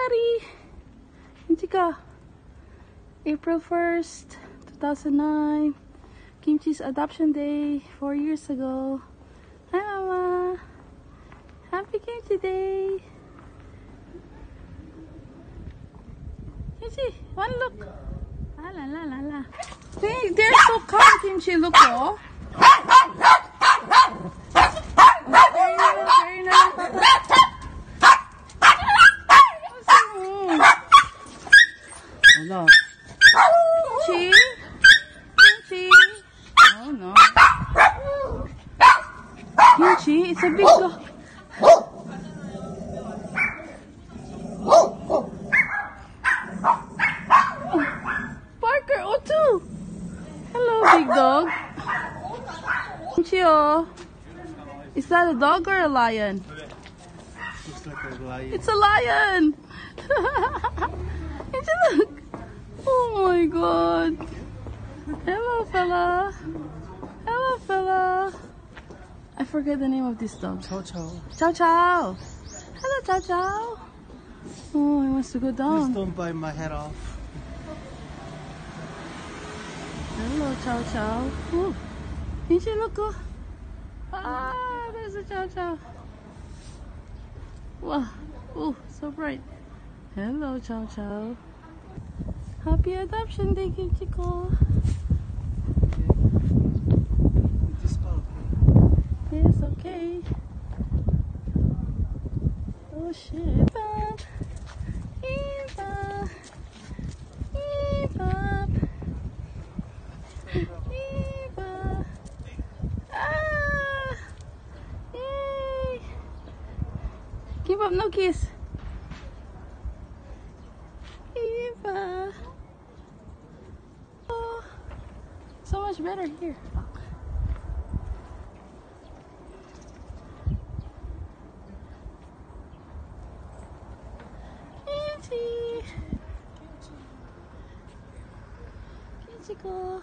Canary. Kimcheeko. April 1st, 2009. Kimchi's adoption day 4 years ago. Hi, Mama. Happy Kimchi Day. Kimchi, one look. Ah, la la la la. They're so calm, Kimchi. Look, oh. Hello. Kimchi. Kimchi. Oh no. Kimchi, it's a big dog. Parker, oh too. Hello, big dog. Kimchi, oh. Is that a dog or a lion? Looks like a lion. It's a lion. Look. Oh my god. Hello, fella. Hello, fella. I forget the name of this dog. Chow chow. Chow chow. Hello, chow chow. Oh, he wants to go down. Please don't bite my head off. Hello, chow chow. Oh, did you look? Ah, there's a chow chow. Wow. Oh, so bright. Hello, chow chow. Happy adoption day, Kimcheeko. It's okay. Oh shit. Eva. Eva. Eva. Ah. Yay. Keep up, no kiss. Eva. Oh, so much better here. Kimchi. Kimcheeko.